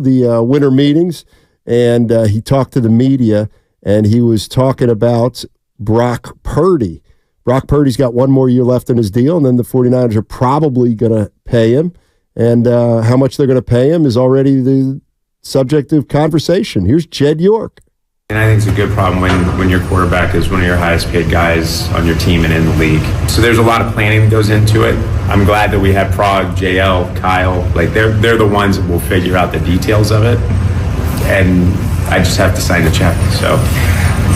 the winter meetings, and he talked to the media, and he was talking about Brock Purdy. Brock Purdy's got one more year left in his deal, and then the 49ers are probably going to pay him. And how much they're going to pay him is already the subject of conversation. Here's Jed York. And I think it's a good problem when your quarterback is one of your highest paid guys on your team and in the league. So there's a lot of planning that goes into it. I'm glad that we have Prague, JL, Kyle. Like they're the ones that will figure out the details of it. And I just have to sign the check. So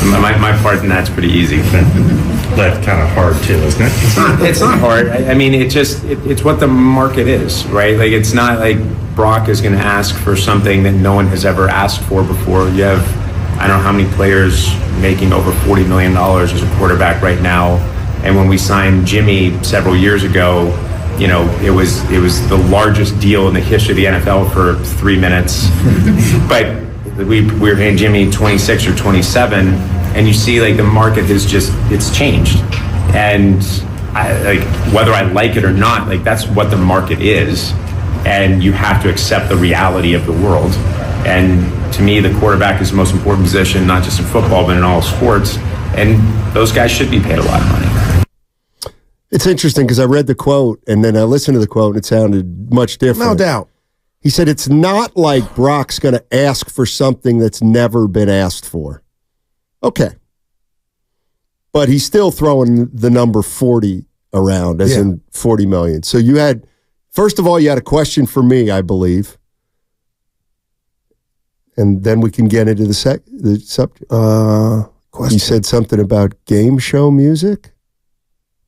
my part in that's pretty easy. That's kind of hard too, isn't it? It's not hard. I mean, it's what the market is, right? Like it's not like Brock is going to ask for something that no one has ever asked for before. You have, I don't know how many players making over $40 million as a quarterback right now. And when we signed Jimmy several years ago, you know, it was the largest deal in the history of the NFL for 3 minutes. But we were paying Jimmy 26 or 27, and you see like the market has it's changed. And whether I like it or not, like that's what the market is. And you have to accept the reality of the world. And to me, the quarterback is the most important position, not just in football, but in all sports. And those guys should be paid a lot of money. It's interesting because I read the quote and then I listened to the quote and it sounded much different. No doubt. He said it's not like Brock's going to ask for something that's never been asked for. Okay. But he's still throwing the number 40 around, as in 40 million. So you had, first of all, you had a question for me, I believe. And then we can get into the subject. Question. You said something about game show music?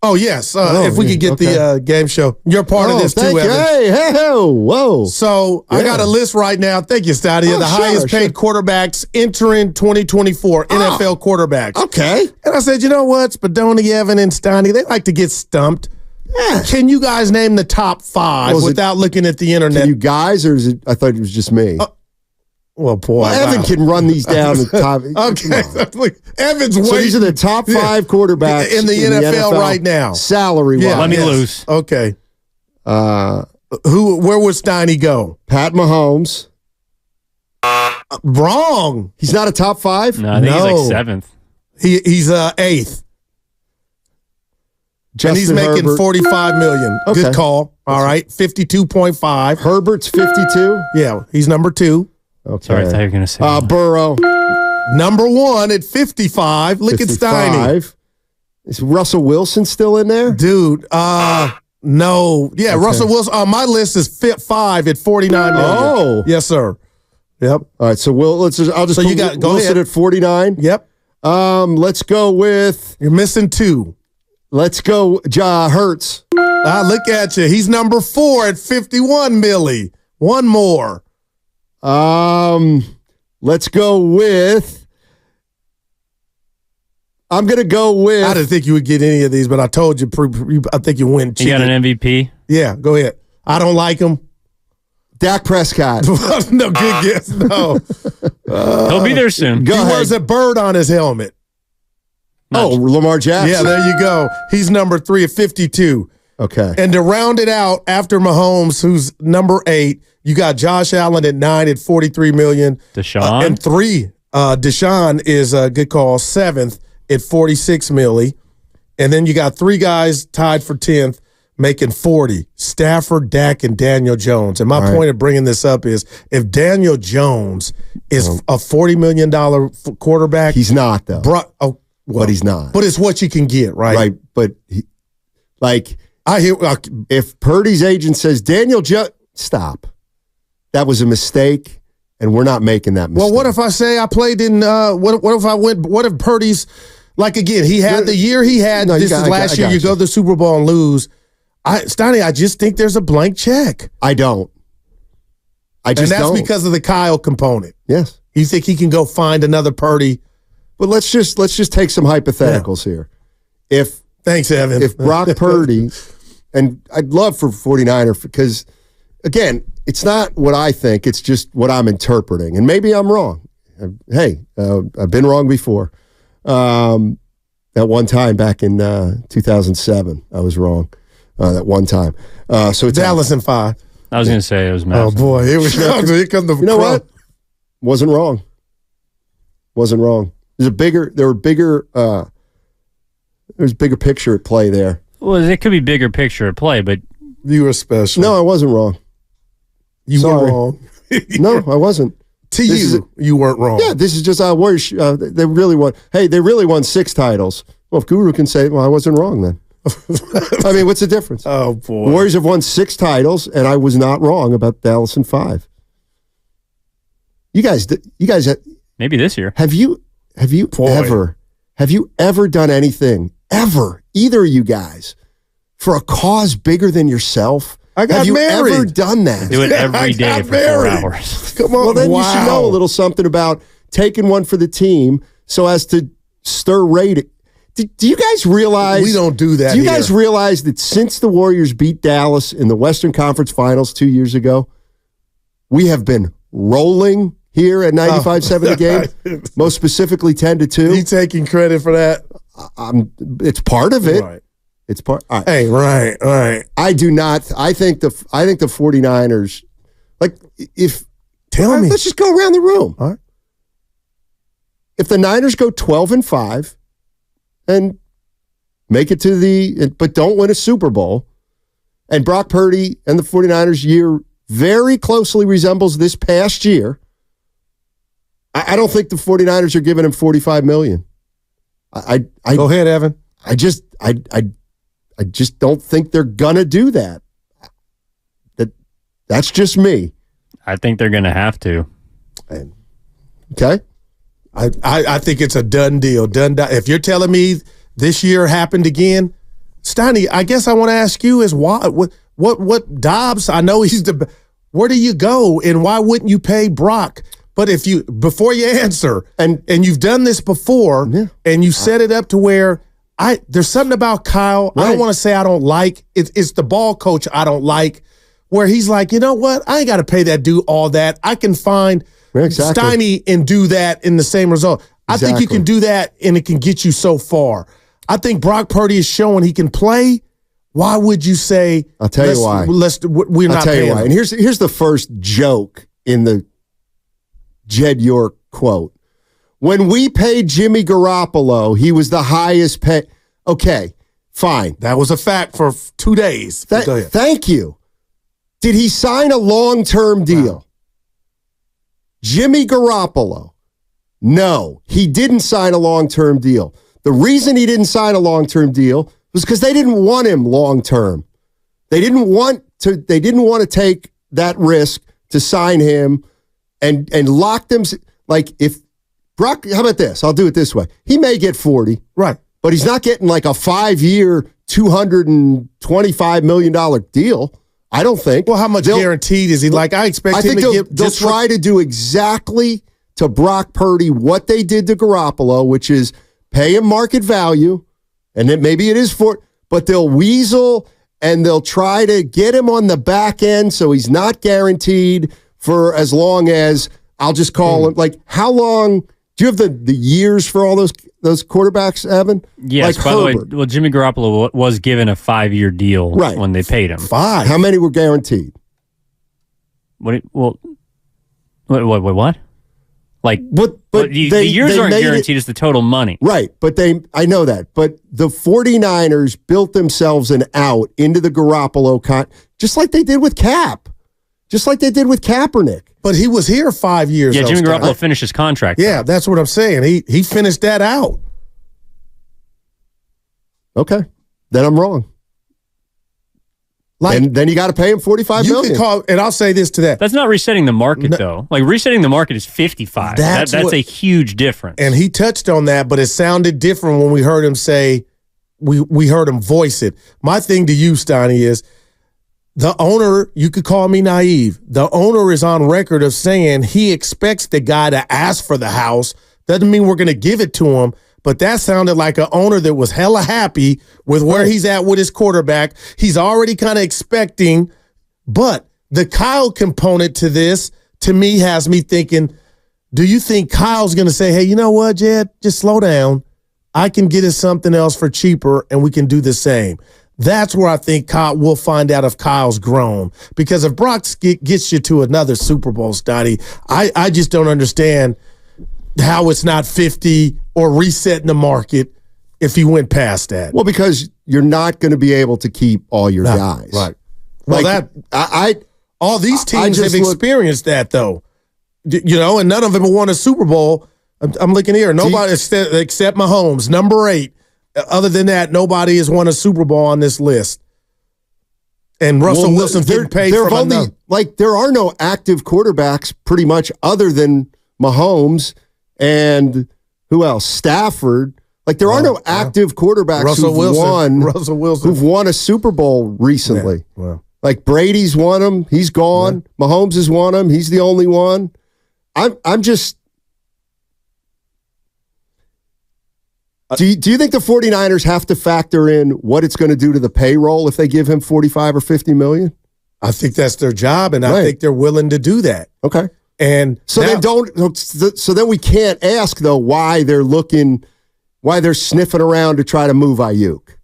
Oh, yes. If we could get the game show. You're part of this too, thank you. Evans. Hey, whoa. So I got a list right now. Thank you, Steiny. The highest paid quarterbacks entering 2024, NFL quarterbacks. Okay. And I said, you know what? Spadoni, Evan, and Steiny, they like to get stumped. Yeah. Can you guys name the top five without looking at the internet? Can you guys, or is it? I thought it was just me. Well, boy. Evan can run these down the top. Okay. Evan's So these are the top five quarterbacks in the NFL right now. Salary-wise. Yeah, let me loose. Okay. Where would Steiny go? Pat Mahomes. Wrong. He's not a top five? No, I think he's like seventh. He's eighth. Justin and he's making Herbert. $45 million. Okay. Good call. All right. 52.5. Herbert's 52. Yeah, he's number 2. Okay. Sorry, I thought you were going to say Burrow. Number 1 at 55. Look at Steiny. Is Russell Wilson still in there? Dude, no. Yeah, okay. Russell Wilson. On my list is 5 at $49 million. Oh. Yes, sir. Yep. All right, so I'll just so put you got, go Wilson ahead. at 49. Yep. Let's go with... You're missing 2. Let's go Hurts. Look at you. He's number 4 at 51 milli. One more. Let's go with... I'm going to go with... I didn't think you would get any of these, but I told you, I think you win. You got an MVP? Yeah, go ahead. I don't like him. Dak Prescott. No, good guess. No. He'll be there soon. He wears a bird on his helmet. Lamar Jackson. Yeah, there you go. He's number 3 at 52. Okay. And to round it out, after Mahomes, who's number 8, you got Josh Allen at 9 at $43 million. Deshaun? And 3. Deshaun is a good call, 7th at $46 million. And then you got 3 guys tied for 10th, making 40. Stafford, Dak, and Daniel Jones. And my point of bringing this up is if Daniel Jones is a $40 million quarterback. He's not, though. But he's not. But it's what you can get, right? Right, but I hear if Purdy's agent says, Daniel Jones, stop. That was a mistake, and we're not making that mistake. Well, what if I say I played in, what if I went, what if Purdy's, like again, he had the year he had, last year, you go to the Super Bowl and lose. Steiny, I just think there's a blank check. I don't. And that's because of the Kyle component. Yes. You think he can go find another Purdy? But let's just take some hypotheticals here. Thanks, Evan. If Brock Purdy, and I'd love for 49er, because, again, it's not what I think, it's just what I'm interpreting. And maybe I'm wrong. Hey, I've been wrong before. That one time back in 2007, I was wrong. That one time. So it's Dallas in 5. I was going to say it was Oh, massive. boy. Here comes the You know what? Wasn't wrong. Wasn't wrong. There's bigger picture at play there. Well, it could be bigger picture at play, but You were special. No, I wasn't wrong. You Sorry. were wrong. No, I wasn't. To This you, you weren't wrong. Yeah, this is just how Warriors. They really won. Hey, they really won 6 titles. Well, if Guru can say, well, I wasn't wrong then. I mean, what's the difference? Oh, boy. Warriors have won 6 titles, and I was not wrong about Dallas in 5. You guys, maybe this year. have you ever done anything ever, either of you guys, for a cause bigger than yourself? I got have you married. ever done that? Do it every day got for 4 married. hours. Come on. Well, then you should Wow. know a little something about taking one for the team so as to stir rating. Do you guys realize? We don't do that Do you here. guys realize that since the Warriors beat Dallas in the Western Conference Finals 2 years ago, we have been rolling here at 95.7 the game, most specifically 10-2. You taking credit for that? It's part of it. Right. It's part. All right. Hey, right. I do not. I think the 49ers, like if Tell me. let's just go around the room. All right. If the Niners go 12-5 and make it to but don't win a Super Bowl, and Brock Purdy and the 49ers year very closely resembles this past year, I don't think the 49ers are giving him $45 million. Go ahead, Evan. I just don't think they're gonna do that. That's just me. I think they're going to have to. Okay. I think it's a done deal. If you're telling me this year happened again, Steiny, I guess I want to ask you is why? What Dobbs? I know he's the. Where do you go, and why wouldn't you pay Brock? But before you answer, and you've done this before, and you set it up to where there's something about Kyle. Right. I don't want to say I don't like. It's the ball coach I don't like, where he's like, you know what? I ain't got to pay that dude all that. I can find Exactly. Steiny and do that in the same result. I think you Exactly. can do that, and it can get you so far. I think Brock Purdy is showing he can play. Why would you say? I'll tell you why. We're I'll not tell you paying why. him. And here's the first joke in the Jed York quote. When we paid Jimmy Garoppolo, he was the highest pay. Okay, fine. That was a fact for 2 days. Go ahead. Thank you. Did he sign a long-term deal? Wow. Jimmy Garoppolo. No, he didn't sign a long-term deal. The reason he didn't sign a long-term deal was because they didn't want him long-term. They didn't want to take that risk to sign him and lock them. Like if Brock, how about this? I'll do it this way. He may get 40, Right. but he's not getting like a 5-year, $225 million deal. I don't think. Well, how much guaranteed is he? Like, I expect I him think to give. they'll try to do exactly to Brock Purdy what they did to Garoppolo, which is pay him market value, and then maybe it is but they'll weasel and they'll try to get him on the back end so he's not guaranteed for as long as I'll just call him. Like, how long? Do you have the years for all those quarterbacks, Evan? Yes, like by Herbert. the way, Jimmy Garoppolo was given a 5-year deal when they paid him. 5. How many were guaranteed? What? Like, But the years aren't made guaranteed. It's the total money. Right, but I know that. But the 49ers built themselves an out into the Garoppolo just like they did with Cap. Just like they did with Kaepernick. But he was here 5 years. Yeah, though, Jimmy Steiny. Garoppolo finished his contract. Yeah, that's what I'm saying. He finished that out. Okay. Then I'm wrong. Like, And then you got to pay him $45 you million. can call, and I'll say this to that. That's not resetting the market, though. Like, resetting the market is 55. That's That's what- a huge difference. And he touched on that, but it sounded different when we heard him say, we heard him voice it. My thing to you, Steiny, is the owner, you could call me naive. The owner is on record of saying he expects the guy to ask for the house. Doesn't mean we're going to give it to him, but that sounded like an owner that was hella happy with where he's at with his quarterback. He's already kind of expecting, but the Kyle component to this, to me, has me thinking, do you think Kyle's going to say, hey, you know what, Jed, just slow down. I can get us something else for cheaper, and we can do the same. That's where I think we'll find out if Kyle's grown. Because if Brock gets you to another Super Bowl, Steiny, I just don't understand how it's not 50 or resetting the market if he went past that. Well, because you're not going to be able to keep all your guys. Right. Well, all these teams have experienced that, though. And none of them have won a Super Bowl. I'm looking here. Nobody except Mahomes, number 8. Other than that, nobody has won a Super Bowl on this list. And Russell Wilson's getting paid for only there are no active quarterbacks pretty much other than Mahomes and who else? Stafford. There are no active quarterbacks who've won a Super Bowl recently. Yeah. Well. Brady's won them. He's gone. Yeah. Mahomes has won them. He's the only one. I'm just. Do you think the 49ers have to factor in what it's going to do to the payroll if they give him $45 or $50 million? I think that's their job, and I think they're willing to do that. Okay. And so then we can't ask though why they're sniffing around to try to move Ayuk.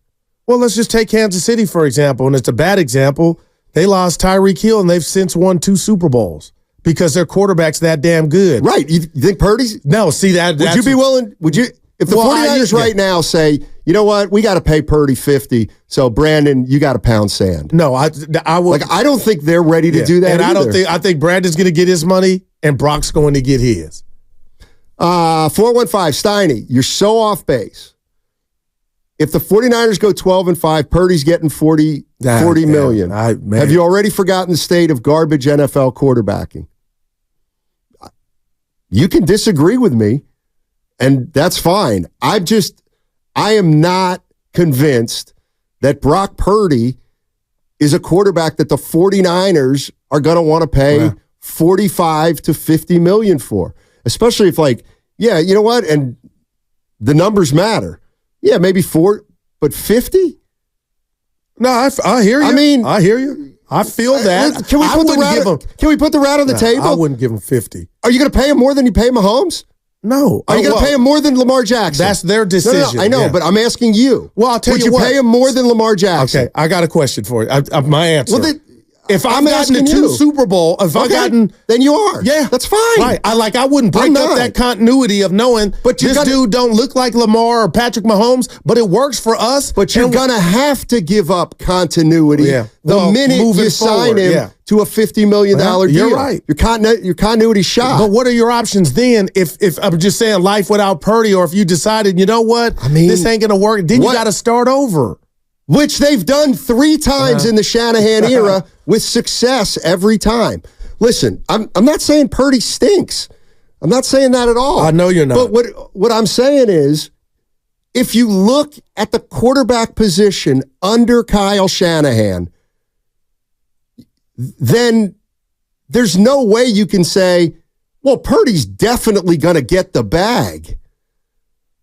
Well, let's just take Kansas City for example, and it's a bad example. They lost Tyreek Hill, and they've since won 2 Super Bowls because their quarterback's that damn good. Right? You think Purdy's? No. See that? Would you be willing? Would you? If the 49ers right now say, you know what, we got to pay Purdy $50, so Brandon, you got to pound sand. No, I would. I don't think they're ready to do that. And I think Brandon's going to get his money, and Brock's going to get his. 415 Steiny, you're so off base. If the 49ers go 12-5, Purdy's getting $40 million. Have you already forgotten the state of garbage NFL quarterbacking? You can disagree with me, and that's fine. I am not convinced that Brock Purdy is a quarterback that the 49ers are going to want to pay $45 to $50 million for. Especially if you know what? And the numbers matter. Yeah, maybe 4, but 50? No, I hear you. I hear you. I feel that. Can we put the rat on the table? I wouldn't give him 50. Are you going to pay him more than you pay Mahomes? No. Are you going to pay him more than Lamar Jackson? That's their decision. No, I know, but I'm asking you. Well, I'll tell you what. Would you pay him more than Lamar Jackson? Okay, I got a question for you. My answer. Well, if I've gotten to 2 Super Bowl, then you are. Yeah. That's fine. Right. I wouldn't break up that continuity of knowing this dude don't look like Lamar or Patrick Mahomes, but it works for us. But you're going to have to give up continuity the minute you sign him to a $50 million deal. You're right. Your continuity shot. But what are your options then if I'm just saying life without Purdy, or if you decided, you know what, this ain't going to work, then you got to start over. Which they've done 3 times in the Shanahan era with success every time. Listen, I'm not saying Purdy stinks. I'm not saying that at all. I know you're not. But what I'm saying is, if you look at the quarterback position under Kyle Shanahan, then there's no way you can say, well, Purdy's definitely going to get the bag.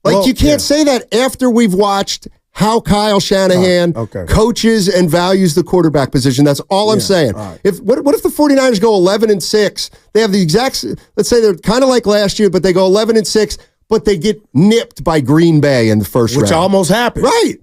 You can't say that after we've watched how Kyle Shanahan coaches and values the quarterback position. That's all I'm saying. Right. What if the 49ers go 11-6? They have the exact, let's say they're kind of like last year, but they go 11-6, but they get nipped by Green Bay in the first round. Which almost happened. Right.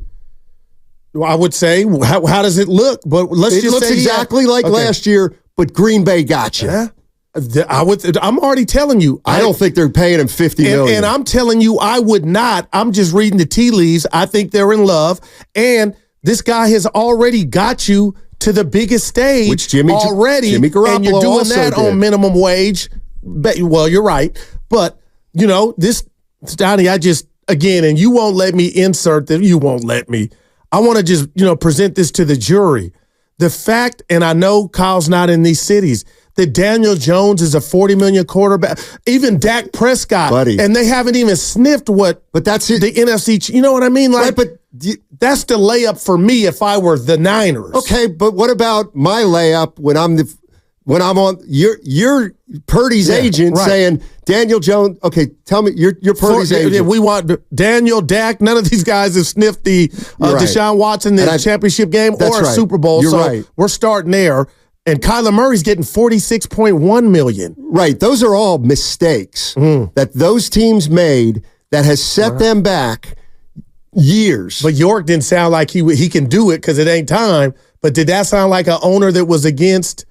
I would say, how does it look? But it looks exactly like last year, but Green Bay got you. Yeah. I'm already telling you. I don't think they're paying him $50 million. And I'm telling you, I would not. I'm just reading the tea leaves. I think they're in love. And this guy has already got you to the biggest stage already. Jimmy Garoppolo and you're doing that on minimum wage. Well, you're right. But, this, Steiny, again, and you won't let me insert that. You won't let me. I want to just, present this to the jury. The fact, and I know Kyle's not in these cities, that Daniel Jones is a $40 million quarterback, even Dak Prescott, and they haven't even sniffed But that's it. The NFC. You know what I mean? Right, but that's the layup for me if I were the Niners. Okay, but what about my layup when I'm on you're Purdy's agent saying Daniel Jones? Okay, tell me you're Purdy's agent. We want Daniel, Dak. None of these guys have sniffed the Deshaun Watson championship game or a Super Bowl. We're starting there. And Kyler Murray's getting $46.1 million. Right. Those are all mistakes that those teams made that has set them back. years. But York didn't sound like he can do it because it ain't time. But did that sound like an owner that was against,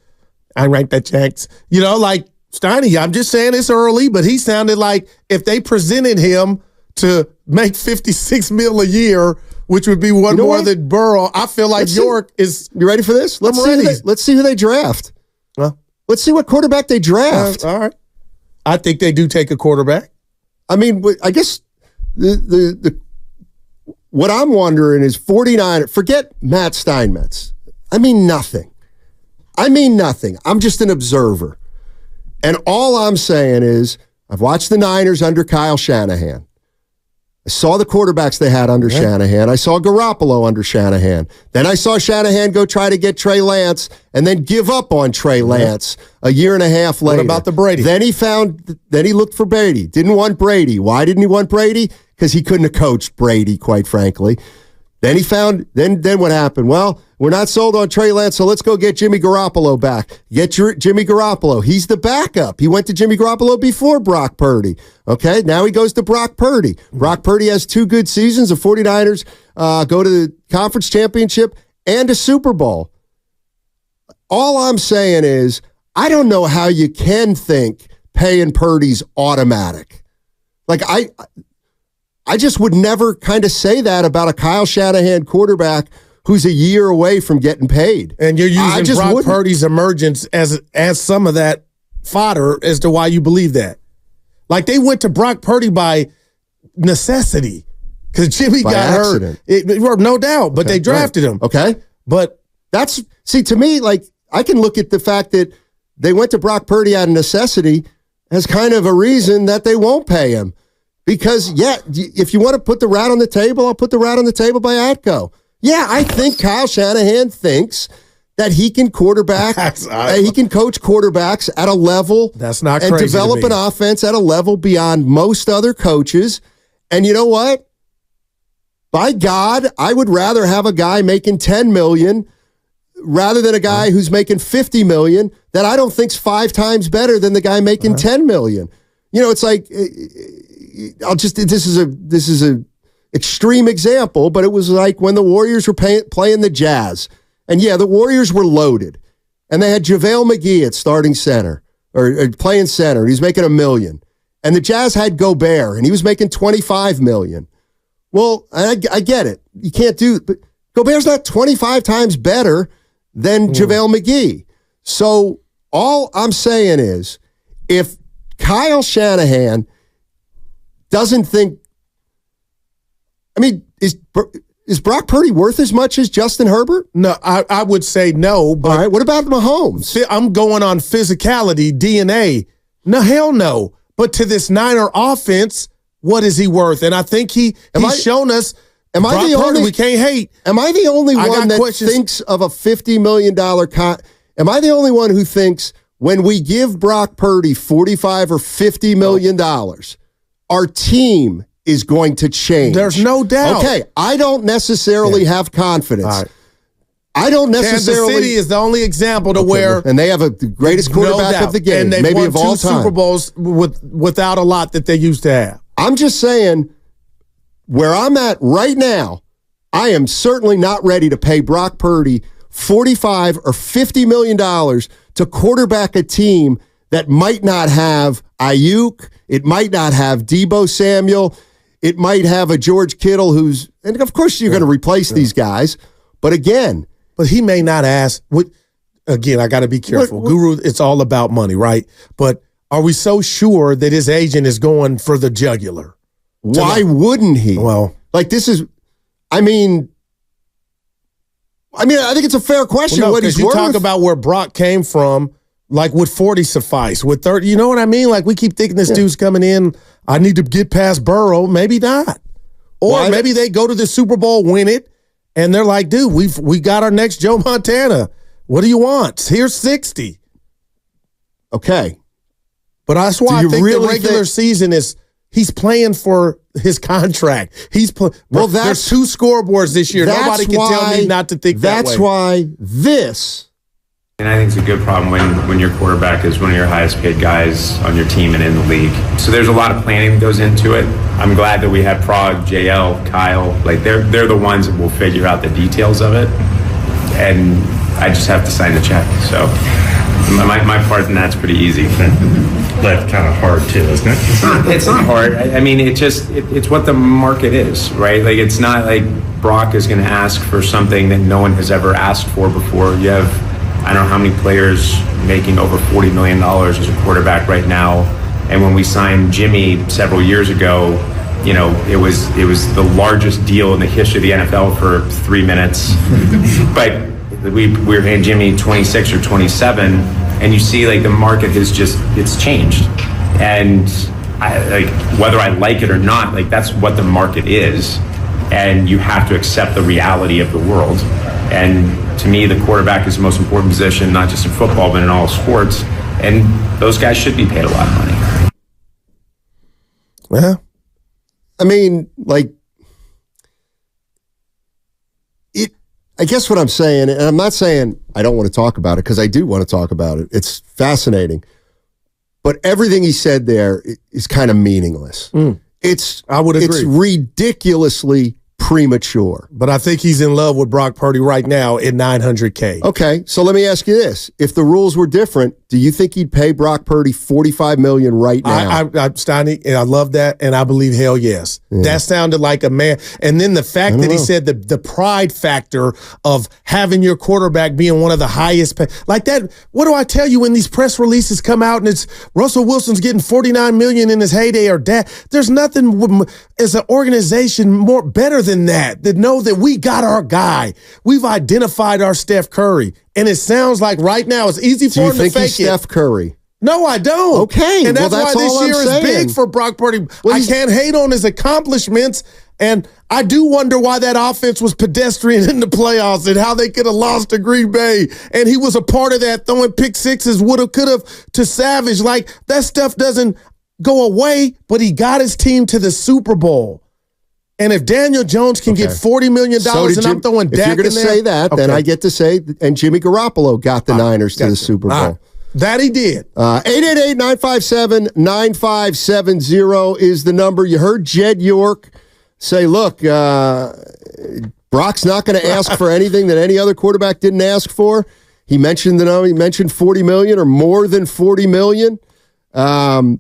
I write the checks, like Steiny? I'm just saying it's early, but he sounded like if they presented him to make $56 million a year, which would be one more than Burrow, I feel like York is. You ready for this? Let's see who they draft. Let's see what quarterback they draft. All right. I think they do take a quarterback. I mean, I guess what I'm wondering is 49. Forget Matt Steinmetz. I mean nothing. I'm just an observer. And all I'm saying is I've watched the Niners under Kyle Shanahan. I saw the quarterbacks they had under Shanahan. I saw Garoppolo under Shanahan. Then I saw Shanahan go try to get Trey Lance and then give up on Trey Lance a year and a half later. What about the Brady? Then he looked for Brady. Didn't want Brady. Why didn't he want Brady? Because he couldn't have coached Brady, quite frankly. Then then what happened? Well, we're not sold on Trey Lance, so let's go get Jimmy Garoppolo back. Get Jimmy Garoppolo. He's the backup. He went to Jimmy Garoppolo before Brock Purdy. Okay, now he goes to Brock Purdy. Brock Purdy has 2 good seasons. The 49ers go to the conference championship and a Super Bowl. All I'm saying is I don't know how you can think paying Purdy's automatic. Like, I just would never kind of say that about a Kyle Shanahan quarterback who's a year away from getting paid. And you're using Brock Purdy's emergence as some of that fodder as to why you believe that. Like, they went to Brock Purdy by necessity because Jimmy got hurt. No doubt, but they drafted him. Okay. But to me, like, I can look at the fact that they went to Brock Purdy out of necessity as kind of a reason that they won't pay him. Because, if you want to put the rat on the table, I'll put the rat on the table by Atco. Yeah, I think Kyle Shanahan thinks that he can quarterback, he can coach quarterbacks at a level that's not and crazy develop to me. an offense at a level beyond most other coaches. And you know what? By God, I would rather have a guy making $10 million rather than a guy who's making $50 million that I don't think's 5 times better than the guy making $10 million. It's like this is a extreme example, but it was like when the Warriors were playing the Jazz. And the Warriors were loaded. And they had JaVale McGee at starting center, or playing center. He's making $1 million. And the Jazz had Gobert, and he was making $25 million. Well, I get it. You can't but Gobert's not 25 times better than JaVale McGee. So all I'm saying is, if Kyle Shanahan doesn't think, is Brock Purdy worth as much as Justin Herbert? No, I would say no. But all right, what about Mahomes? I'm going on physicality, DNA. No, hell no. But to this Niner offense, what is he worth? And I think he's shown us. Am I the only? We can't hate. Am I the only one that thinks of a $50 million am I the only one who thinks when we give Brock Purdy $45 or $50 million, our team is going to change? There's no doubt. Okay, I don't necessarily have confidence. All right. I don't necessarily. Kansas City is the only example to where, and they have the greatest quarterback of the game, and they've maybe won of all 2 time. Super Bowls without a lot that they used to have. I'm just saying, where I'm at right now, I am certainly not ready to pay Brock Purdy $45 or $50 million to quarterback a team that might not have Ayuk, it might not have Deebo Samuel, it might have a George Kittle and of course you're going to replace these guys, but again. But he may not ask, again, I got to be careful. Guru, it's all about money, right? But are we so sure that his agent is going for the jugular? Why wouldn't he? Well, like this is, I think it's a fair question what he's worth. You talk about where Brock came from, like would 40 suffice? Would 30, you know what I mean? Like we keep thinking this dude's coming in, I need to get past Burrow. Maybe not. Or maybe they go to the Super Bowl, win it, and they're like, dude, we got our next Joe Montana. What do you want? Here's 60. Okay. But that's why I think the regular season is he's playing for his contract. There's 2 scoreboards this year. Nobody can tell me not to think that way. That's why this And I think it's a good problem when your quarterback is one of your highest paid guys on your team and in the league. So there's a lot of planning that goes into it. I'm glad that we had Prague, JL, Kyle. Like they're the ones that will figure out the details of it. And I just have to sign the check. So my part in that's pretty easy. That's kind of hard too, isn't it? It's not hard. I mean, it's what the market is, right? Like it's not like Brock is going to ask for something that no one has ever asked for before. You have, I don't know how many players making over $40 million as a quarterback right now. And when we signed Jimmy several years ago, you know, it was the largest deal in the history of the NFL for 3 minutes. But we were paying Jimmy 26 or 27, and you see like the market has it's changed. And whether I like it or not, like that's what the market is. And you have to accept the reality of the world. And to me, the quarterback is the most important position, not just in football, but in all sports. And those guys should be paid a lot of money. Well, I mean, like, I guess what I'm saying, and I'm not saying I don't want to talk about it, because I do want to talk about it. It's fascinating. But everything he said there is kind of meaningless. I would agree. It's ridiculously premature. But I think he's in love with Brock Purdy right now at $900K. Okay, so let me ask you this. If the rules were different, do you think he'd pay Brock Purdy $45 million right now? Steiny, and I love that, and I believe hell yes. Yeah. That sounded like a man. And then the fact that he said the pride factor of having your quarterback being one of the highest like that. What do I tell you when these press releases come out and it's Russell Wilson's getting $49 million in his heyday or that? There's nothing as an organization more better than that know that we got our guy. We've identified our Steph Curry. And it sounds like right now it's easy for him to fake it. Do you think he's Steph Curry? No, I don't. Okay. And that's why this year is big for Brock Purdy. Well, I can't hate on his accomplishments. And I do wonder why that offense was pedestrian in the playoffs and how they could have lost to Green Bay. And he was a part of that, throwing pick sixes, would have, could have, to Savage. Like, that stuff doesn't go away, but he got his team to the Super Bowl. And if Daniel Jones can get $40 million and I'm throwing Dak in there. If you're going to say that, then I get to say, and Jimmy Garoppolo got the Niners to the Super Bowl. That he did. 888-957-9570 is the number. You heard Jed York say, look, Brock's not going to ask for anything that any other quarterback didn't ask for. He mentioned $40 million or more than $40 million. I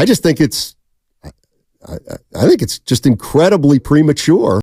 just think I think it's just incredibly premature.